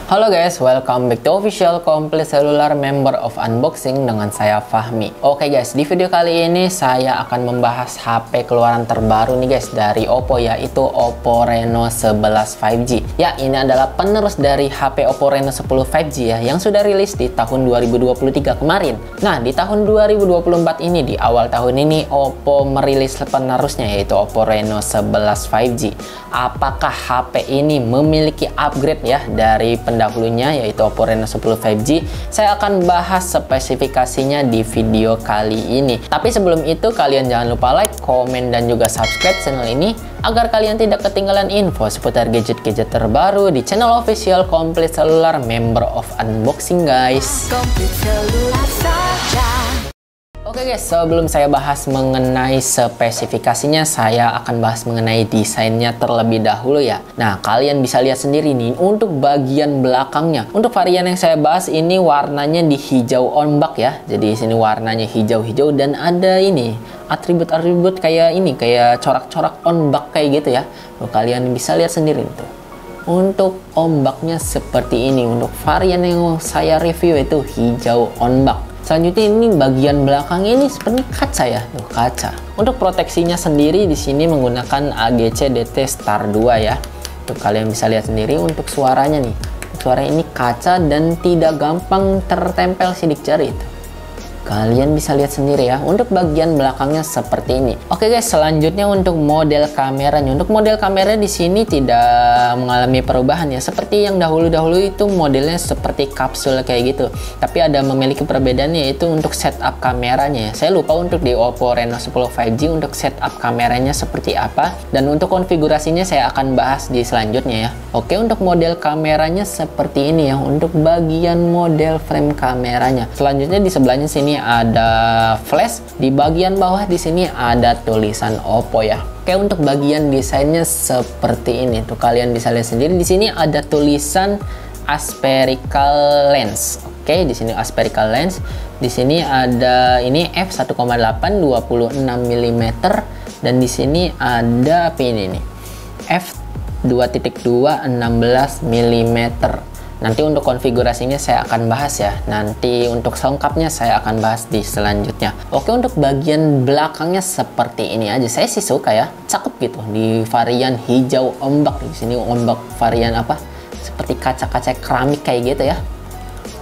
Halo guys, welcome back to official Komplit Seluler member of unboxing dengan saya Fahmi. Oke guys, di video kali ini saya akan membahas HP keluaran terbaru nih guys dari Oppo, yaitu Oppo Reno 11 5G. Ya, ini adalah penerus dari HP Oppo Reno 10 5G ya, yang sudah rilis di tahun 2023 kemarin. Nah, di tahun 2024 ini, di awal tahun ini Oppo merilis penerusnya, yaitu Oppo Reno 11 5G. Apakah HP ini memiliki upgrade ya dari pendahulunya, yaitu Oppo Reno 10 5G? Saya akan bahas spesifikasinya di video kali ini. Tapi sebelum itu, kalian jangan lupa like, komen, dan juga subscribe channel ini agar kalian tidak ketinggalan info seputar gadget-gadget terbaru di channel official Komplit Seluler member of unboxing guys. Komplit Seluler saja. Oke guys, sebelum saya bahas mengenai spesifikasinya, saya akan bahas mengenai desainnya terlebih dahulu ya. Nah, kalian bisa lihat sendiri nih untuk bagian belakangnya. Untuk varian yang saya bahas ini warnanya di hijau ombak ya. Jadi di sini warnanya hijau-hijau dan ada ini atribut-atribut kayak ini, kayak corak-corak ombak kayak gitu ya. Tuh, kalian bisa lihat sendiri tuh. Untuk ombaknya seperti ini. Untuk varian yang saya review itu hijau ombak. Selanjutnya ini bagian belakang ini seperti kaca ya, tuh kaca. Untuk proteksinya sendiri di sini menggunakan AGC DT Star 2 ya. Tuh kalian bisa lihat sendiri untuk suaranya nih. Suara ini kaca dan tidak gampang tertempel sidik jari itu. Kalian bisa lihat sendiri ya, untuk bagian belakangnya seperti ini. Oke guys, selanjutnya untuk model kameranya. Untuk model kamera di sini tidak mengalami perubahan ya. Seperti yang dahulu-dahulu itu modelnya seperti kapsul kayak gitu. Tapi ada memiliki perbedaan, yaitu untuk setup kameranya ya. Saya lupa untuk di Oppo Reno 10 5G untuk setup kameranya seperti apa. Dan untuk konfigurasinya saya akan bahas di selanjutnya ya. Oke, untuk model kameranya seperti ini ya. Untuk bagian model frame kameranya. Selanjutnya di sebelahnya sini ada flash, di bagian bawah di sini ada tulisan Oppo ya. Oke, untuk bagian desainnya seperti ini tuh, kalian bisa lihat sendiri di sini ada tulisan aspherical lens. Oke, di sini aspherical lens. Di sini ada ini f1.8 26 mm dan di sini ada apa ini nih? f2.2 16 mm. Nanti untuk konfigurasinya saya akan bahas ya. Nanti untuk selengkapnya saya akan bahas di selanjutnya. Oke, untuk bagian belakangnya seperti ini aja. Saya sih suka ya, cakep gitu di varian hijau ombak. Di sini ombak varian apa? Seperti kaca-kaca keramik kayak gitu ya.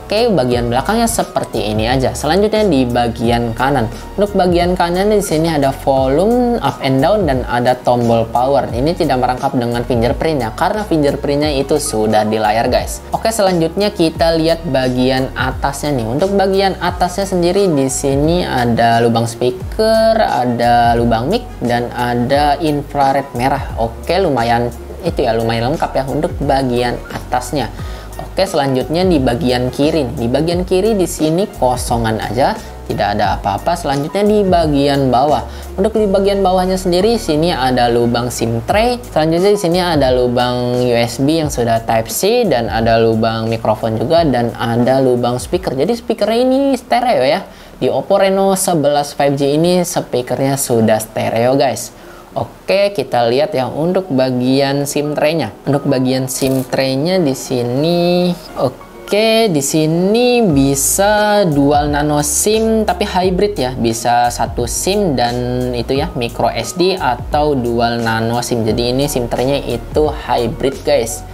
Oke, bagian belakangnya seperti ini aja. Selanjutnya di bagian kanan. Untuk bagian kanan di sini ada volume up and down dan ada tombol power. Ini tidak merangkap dengan fingerprint ya, karena fingerprintnya itu sudah di layar guys. Oke, selanjutnya kita lihat bagian atasnya nih. Untuk bagian atasnya sendiri di sini ada lubang speaker, ada lubang mic dan ada infrared merah. Oke, lumayan itu ya, lumayan lengkap ya untuk bagian atasnya. Oke, selanjutnya di bagian kiri. Di bagian kiri di sini kosongan aja, tidak ada apa-apa. Selanjutnya di bagian bawah. Untuk di bagian bawahnya sendiri sini ada lubang SIM tray. Selanjutnya di sini ada lubang USB yang sudah Type C dan ada lubang mikrofon juga dan ada lubang speaker. Jadi speakernya ini stereo ya. Di Oppo Reno 11 5G ini speakernya sudah stereo guys. Oke, kita lihat ya untuk bagian SIM tray-nya. Untuk bagian SIM tray-nya di sini, oke, di sini bisa dual nano SIM tapi hybrid ya. Bisa satu SIM dan itu ya micro SD atau dual nano SIM. Jadi ini SIM tray-nya itu hybrid guys.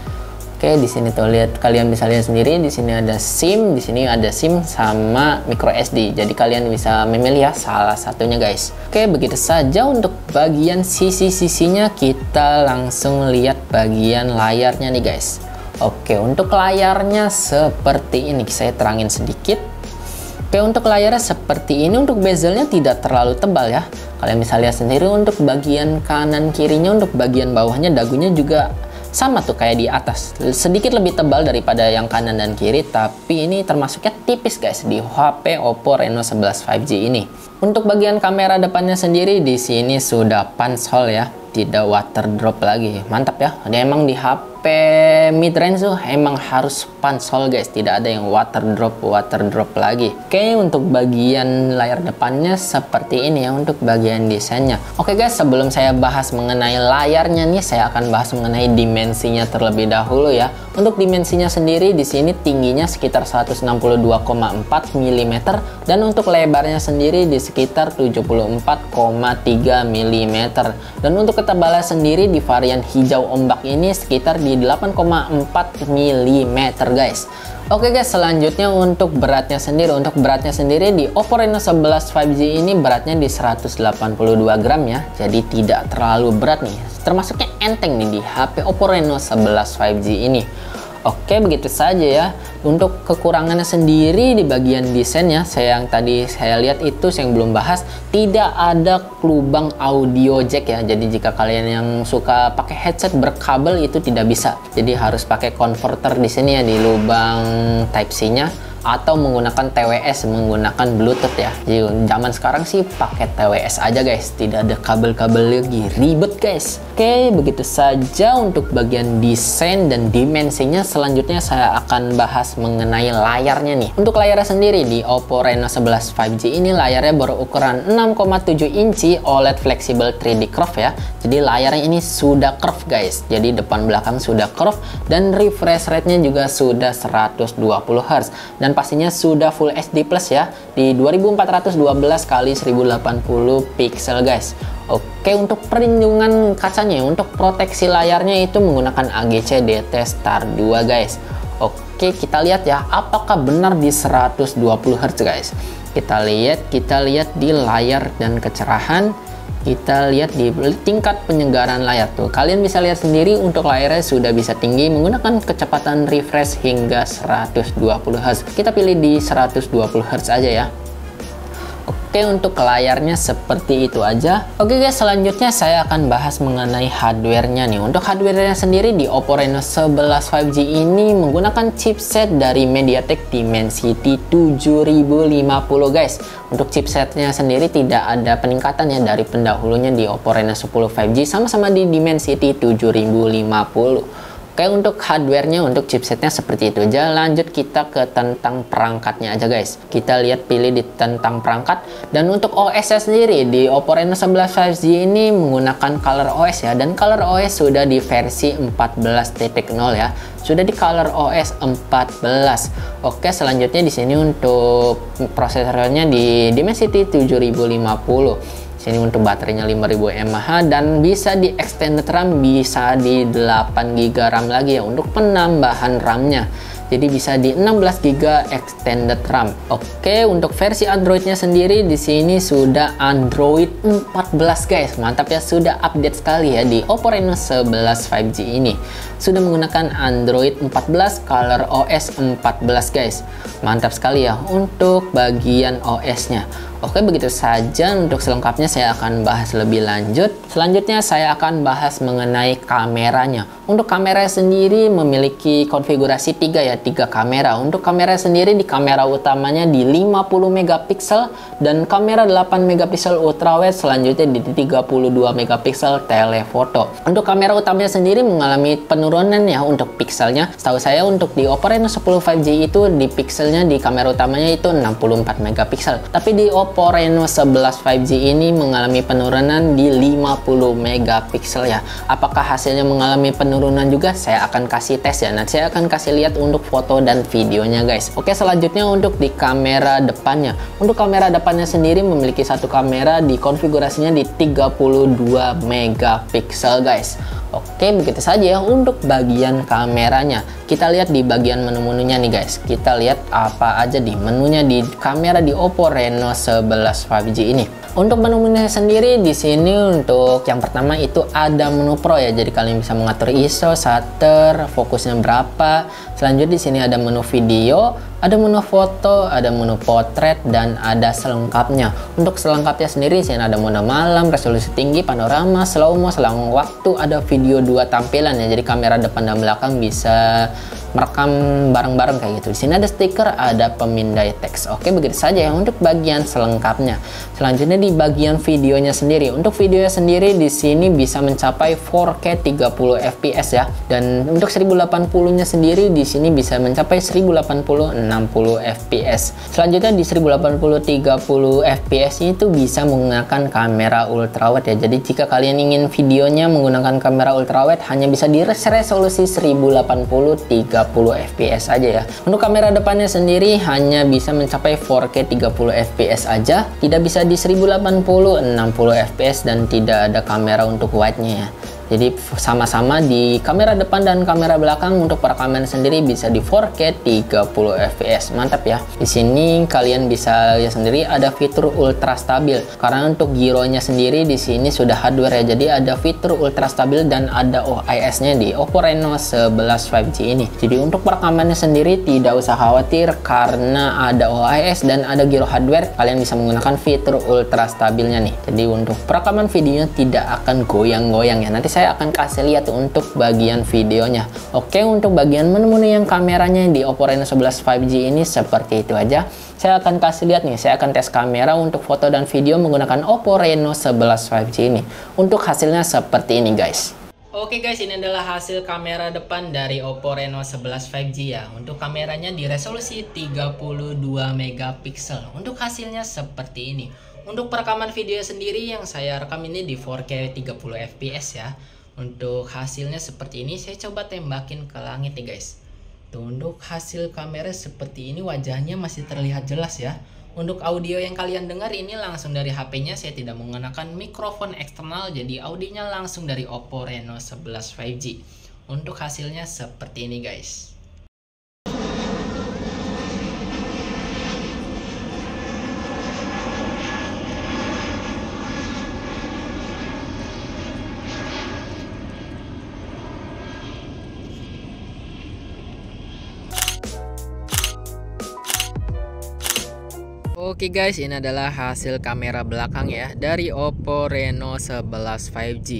Oke, di sini tuh lihat, kalian bisa lihat sendiri di sini ada SIM, di sini ada SIM sama micro SD. Jadi kalian bisa memilih ya salah satunya guys. Oke, begitu saja untuk bagian sisi-sisinya. Kita langsung lihat bagian layarnya nih guys. Oke, untuk layarnya seperti ini. Saya terangin sedikit. Oke, untuk layarnya seperti ini. Untuk bezelnya tidak terlalu tebal ya. Kalian bisa lihat sendiri untuk bagian kanan kirinya. Untuk bagian bawahnya dagunya juga sama tuh kayak di atas, sedikit lebih tebal daripada yang kanan dan kiri, tapi ini termasuknya tipis guys di HP Oppo Reno 11 5G ini. Untuk bagian kamera depannya sendiri di sini sudah punch hole ya, tidak water drop lagi, mantap ya. Dia emang di HP HP mid range tuh emang harus punch hole guys, tidak ada yang water drop lagi. Oke, untuk bagian layar depannya seperti ini ya untuk bagian desainnya. Oke guys, sebelum saya bahas mengenai layarnya nih, saya akan bahas mengenai dimensinya terlebih dahulu ya. Untuk dimensinya sendiri di sini tingginya sekitar 162,4 mm dan untuk lebarnya sendiri di sekitar 74,3 mm. Dan untuk ketebalan sendiri di varian hijau ombak ini sekitar di 8,4 mm guys. Oke guys, selanjutnya untuk beratnya sendiri. Untuk beratnya sendiri di Oppo Reno 11 5G ini beratnya di 182 gram ya. Jadi tidak terlalu berat nih. Termasuknya enteng nih di HP Oppo Reno 11 5G ini. Oke, begitu saja ya. Untuk kekurangannya sendiri di bagian desainnya, yang tadi saya lihat itu yang belum bahas, tidak ada lubang audio jack ya. Jadi jika kalian yang suka pakai headset berkabel itu tidak bisa. Jadi harus pakai converter di sini ya di lubang Type C-nya, atau menggunakan TWS, menggunakan Bluetooth ya. Jadi zaman sekarang sih pakai TWS aja guys, tidak ada kabel-kabel lagi, ribet guys. Oke, begitu saja untuk bagian desain dan dimensinya. Selanjutnya saya akan bahas mengenai layarnya nih. Untuk layarnya sendiri di Oppo Reno 11 5G ini layarnya berukuran 6,7 inci OLED Flexible 3D Curve ya. Jadi layarnya ini sudah curve guys. Jadi depan belakang sudah curve dan refresh rate-nya juga sudah 120 Hz. Dan pastinya sudah Full HD Plus ya di 2412 x 1080 pixel guys. Oke, untuk perlindungan kacanya, untuk proteksi layarnya itu menggunakan AGC DT Star 2 guys. Oke, kita lihat ya apakah benar di 120 Hz guys. Kita lihat di layar dan kecerahan. Kita lihat di tingkat penyegaran layar tuh. Kalian bisa lihat sendiri untuk layarnya sudah bisa tinggi menggunakan kecepatan refresh hingga 120 Hz. Kita pilih di 120 Hz aja ya. Oke, untuk layarnya seperti itu aja. Oke guys, selanjutnya saya akan bahas mengenai hardware-nya nih. Untuk hardware-nya sendiri di Oppo Reno 11 5G ini menggunakan chipset dari MediaTek Dimensity 7050 guys. Untuk chipsetnya sendiri tidak ada peningkatan ya dari pendahulunya di Oppo Reno 10 5G, sama-sama di Dimensity 7050. Oke, untuk hardware-nya, untuk chipsetnya seperti itu aja. Lanjut kita ke tentang perangkatnya aja guys. Kita lihat pilih di tentang perangkat. Dan untuk OS-nya sendiri di Oppo Reno 11 5G ini menggunakan Color OS ya. Dan Color OS sudah di versi 14.0 ya. Sudah di Color OS 14. Oke, selanjutnya di sini untuk prosesornya di Dimensity 7050. Sini untuk baterainya 5000 mAh dan bisa di extended RAM, bisa di 8 GB RAM lagi ya untuk penambahan RAM-nya. Jadi bisa di 16 GB extended RAM. Oke, untuk versi Android-nya sendiri di sini sudah Android 14 guys. Mantap ya, sudah update sekali ya di Oppo Reno 11 5G ini. Sudah menggunakan Android 14 Color OS 14 guys. Mantap sekali ya untuk bagian OS-nya. Oke, begitu saja untuk selengkapnya saya akan bahas lebih lanjut. Selanjutnya saya akan bahas mengenai kameranya. Untuk kamera sendiri memiliki konfigurasi 3 kamera. Untuk kamera sendiri di kamera utamanya di 50 megapiksel dan kamera 8 megapiksel ultrawide, selanjutnya di 32 megapiksel telefoto. Untuk kamera utamanya sendiri mengalami penurunan ya untuk pikselnya. Setahu saya untuk di Oppo Reno 10 5G itu di pikselnya di kamera utamanya itu 64 megapiksel. Tapi di Oppo Reno 11 5G ini mengalami penurunan di 50 megapiksel ya. Apakah hasilnya mengalami penurunan juga? Saya akan kasih tes ya. Nanti saya akan kasih lihat untuk foto dan videonya guys. Oke, selanjutnya untuk di kamera depannya. Untuk kamera depannya sendiri memiliki satu kamera di konfigurasinya di 32 megapiksel guys. Oke, begitu saja ya untuk bagian kameranya. Kita lihat di bagian menu-menunya nih guys. Kita lihat apa aja di menunya di kamera di Oppo Reno 11 5G ini. Untuk menu-menunya sendiri di sini untuk yang pertama itu ada menu Pro ya. Jadi kalian bisa mengatur ISO, shutter, fokusnya berapa. Selanjutnya di sini ada menu video, ada menu foto, ada menu potret dan ada selengkapnya. Untuk selengkapnya sendiri di sini ada mode malam, resolusi tinggi, panorama, slow mo, selang waktu, ada video 2 tampilan ya. Jadi kamera depan dan belakang bisa merekam bareng-bareng kayak gitu. Di sini ada stiker, ada pemindai teks. Oke, begitu saja ya untuk bagian selengkapnya. Selanjutnya di bagian videonya sendiri. Untuk videonya sendiri di sini bisa mencapai 4K 30 fps ya. Dan untuk 1080-nya sendiri di sini bisa mencapai 1080 60 fps. Selanjutnya di 1080 30 fps itu bisa menggunakan kamera ultrawide ya. Jadi jika kalian ingin videonya menggunakan kamera ultrawide hanya bisa di resolusi 1080 30 fps aja ya. Untuk kamera depannya sendiri hanya bisa mencapai 4K 30 fps aja, tidak bisa di 1080 60 fps dan tidak ada kamera untuk wide-nya ya. Jadi sama-sama di kamera depan dan kamera belakang untuk perekaman sendiri bisa di 4K 30 fps. Mantap ya. Di sini kalian bisa lihat sendiri ada fitur ultra stabil. Karena untuk gironya sendiri di sini sudah hardware ya. Jadi ada fitur ultra stabil dan ada OIS-nya di Oppo Reno 11 5G ini. Jadi untuk perekamannya sendiri tidak usah khawatir karena ada OIS dan ada giro hardware. Kalian bisa menggunakan fitur ultra stabilnya nih. Jadi untuk perekaman videonya tidak akan goyang-goyang ya. Nanti saya akan kasih lihat untuk bagian videonya. Oke, untuk bagian menu-menu yang kameranya di Oppo Reno 11 5G ini seperti itu aja. Saya akan kasih lihat nih, saya akan tes kamera untuk foto dan video menggunakan Oppo Reno 11 5G ini. Untuk hasilnya seperti ini guys. Oke guys, ini adalah hasil kamera depan dari Oppo Reno 11 5G ya. Untuk kameranya di resolusi 32 megapiksel. Untuk hasilnya seperti ini. Untuk perekaman video sendiri yang saya rekam ini di 4K 30 fps ya. Untuk hasilnya seperti ini, saya coba tembakin ke langit nih guys. Tuh, untuk hasil kamera seperti ini wajahnya masih terlihat jelas ya. Untuk audio yang kalian dengar ini langsung dari HP-nya, saya tidak menggunakan mikrofon eksternal, jadi audionya langsung dari Oppo Reno 11 5G. Untuk hasilnya seperti ini guys. Oke guys, ini adalah hasil kamera belakang ya dari Oppo Reno 11 5G.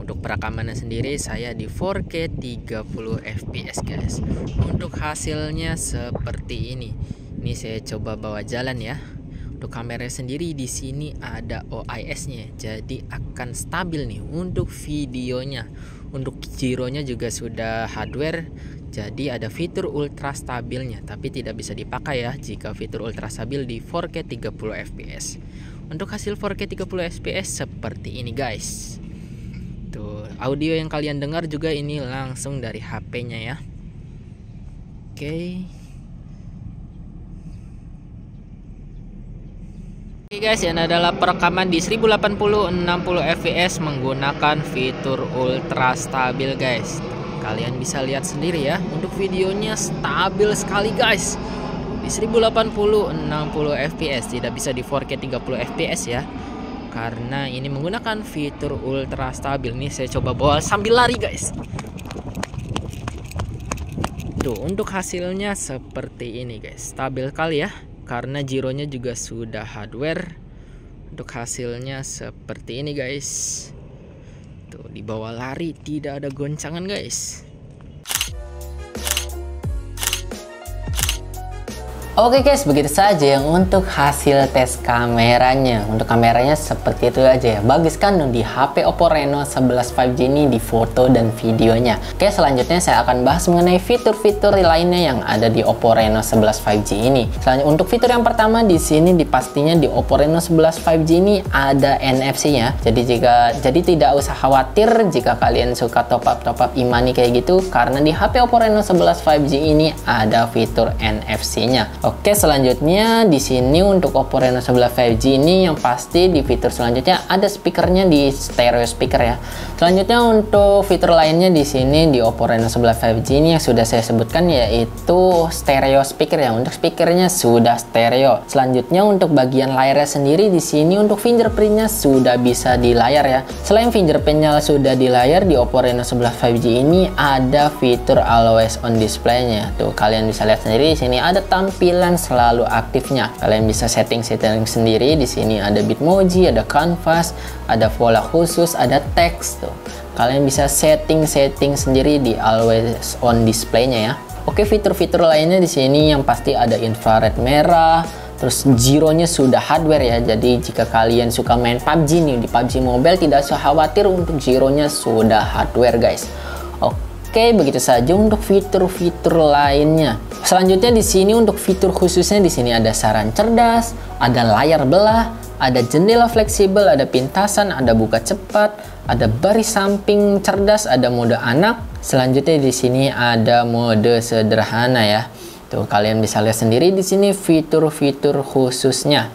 Untuk perekamannya sendiri saya di 4K 30 fps guys. Untuk hasilnya seperti ini. Ini saya coba bawa jalan ya. Untuk kamera sendiri di sini ada OIS-nya, jadi akan stabil nih untuk videonya. Untuk gironya juga sudah hardware, jadi ada fitur ultra stabilnya, tapi tidak bisa dipakai ya jika fitur ultra stabil di 4K 30 fps. Untuk hasil 4K 30 fps seperti ini guys. Tuh, audio yang kalian dengar juga ini langsung dari HP-nya ya. Oke. Oke guys, ini adalah perekaman di 1080 60 fps menggunakan fitur ultra stabil guys. Kalian bisa lihat sendiri ya, untuk videonya stabil sekali guys. Di 1080 60 fps, tidak bisa di 4K 30 fps ya. Karena ini menggunakan fitur ultra stabil. Nih saya coba bawa sambil lari guys. Tuh, untuk hasilnya seperti ini guys. Stabil kali ya, karena gironya juga sudah hardware. Untuk hasilnya seperti ini guys. Tuh, di bawah lari tidak ada goncangan guys. Oke guys, begitu saja yang untuk hasil tes kameranya. Untuk kameranya seperti itu aja ya. Bagus kan di HP Oppo Reno 11 5G ini di foto dan videonya. Oke, selanjutnya saya akan bahas mengenai fitur-fitur lainnya yang ada di Oppo Reno 11 5G ini. Selanjutnya untuk fitur yang pertama di sini pastinya di Oppo Reno 11 5G ini ada NFC-nya. Jadi tidak usah khawatir jika kalian suka top up e-money kayak gitu, karena di HP Oppo Reno 11 5G ini ada fitur NFC-nya. Oke, selanjutnya di sini untuk Oppo Reno 11 5G ini yang pasti di fitur selanjutnya ada speakernya di stereo speaker ya. Selanjutnya untuk fitur lainnya di sini di Oppo Reno 11 5G ini yang sudah saya sebutkan yaitu stereo speaker ya. Untuk speakernya sudah stereo. Selanjutnya untuk bagian layarnya sendiri di sini untuk fingerprintnya sudah bisa di layar ya. Selain fingerprintnya sudah di layar, di Oppo Reno 11 5G ini ada fitur always on display-nya. Tuh, kalian bisa lihat sendiri di sini ada tampilan selalu aktifnya. Kalian bisa setting sendiri. Di sini ada Bitmoji, ada canvas, ada pola khusus, ada teks tuh. Kalian bisa setting sendiri di always on display-nya ya. Oke, fitur-fitur lainnya di sini yang pasti ada infrared merah. Terus gironya sudah hardware ya. Jadi jika kalian suka main PUBG nih di PUBG Mobile, tidak usah khawatir, untuk gironya sudah hardware guys. Oke, begitu saja untuk fitur-fitur lainnya. Selanjutnya di sini untuk fitur khususnya di sini ada saran cerdas, ada layar belah, ada jendela fleksibel, ada pintasan, ada buka cepat, ada baris samping cerdas, ada mode anak. Selanjutnya di sini ada mode sederhana ya. Tuh kalian bisa lihat sendiri di sini fitur-fitur khususnya.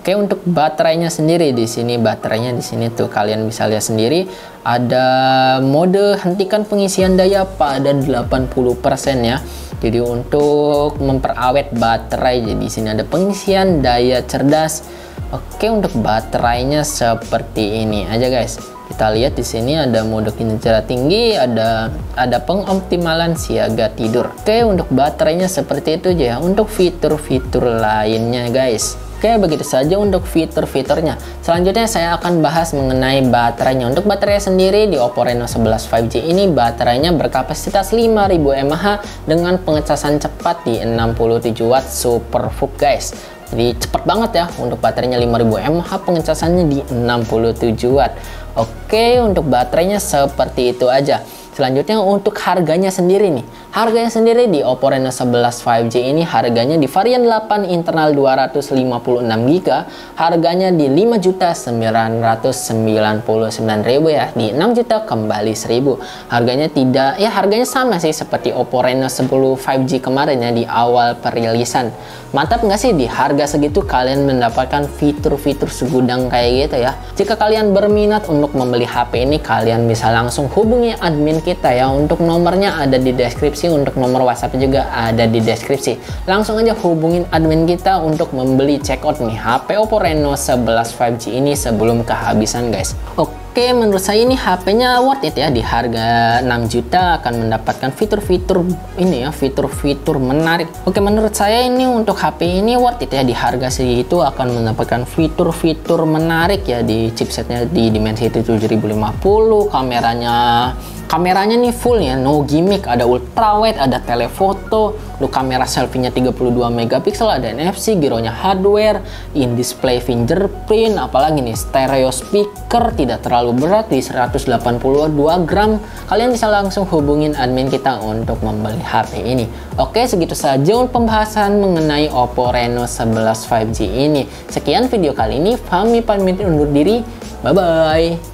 Oke, untuk baterainya sendiri di sini tuh kalian bisa lihat sendiri ada mode hentikan pengisian daya pada 80% ya. Jadi untuk memperawet baterai, jadi di sini ada pengisian daya cerdas. Oke, untuk baterainya seperti ini aja guys. Kita lihat di sini ada mode kinerja tinggi, ada pengoptimalan siaga tidur. Oke, untuk baterainya seperti itu aja ya. Untuk fitur-fitur lainnya guys. Oke, begitu saja untuk fitur-fiturnya. Selanjutnya saya akan bahas mengenai baterainya. Untuk baterai sendiri di Oppo Reno 11 5G ini baterainya berkapasitas 5000 mAh dengan pengecasan cepat di 67 watt SuperVOOC guys. Jadi cepat banget ya untuk baterainya 5000 mAh, pengecasannya di 67 watt. Oke, untuk baterainya seperti itu aja. Selanjutnya untuk harganya sendiri nih. Harganya sendiri di Oppo Reno 11 5G ini harganya di varian 8 internal 256GB harganya di 5.999.000 ya, di 6 juta kembali 1000. Harganya harganya sama sih seperti Oppo Reno 10 5G kemarin ya di awal perilisan. Mantap nggak sih di harga segitu kalian mendapatkan fitur-fitur segudang kayak gitu ya. Jika kalian berminat untuk membeli HP ini, kalian bisa langsung hubungi admin kita ya. Untuk nomornya ada di deskripsi, untuk nomor WhatsApp juga ada di deskripsi. Langsung aja hubungin admin kita untuk membeli checkout nih HP Oppo Reno 11 5G ini sebelum kehabisan guys. Oke, menurut saya ini HP-nya worth it ya, di harga 6 juta akan mendapatkan fitur-fitur ini ya, fitur-fitur menarik. Oke, menurut saya ini untuk HP ini worth it ya, di harga segitu akan mendapatkan fitur-fitur menarik ya, di chipsetnya di Dimensity 7050, kameranya nih full ya, no gimmick, ada ultra wide, ada telefoto, untuk kamera selfie-nya 32 megapiksel, ada NFC, gironya hardware, in display fingerprint, apalagi nih stereo speaker, tidak terlalu berat di 182 gram. Kalian bisa langsung hubungin admin kita untuk membeli HP ini. Oke, segitu saja untuk pembahasan mengenai Oppo Reno 11 5G ini. Sekian video kali ini, Fahmi pamit undur diri, bye bye.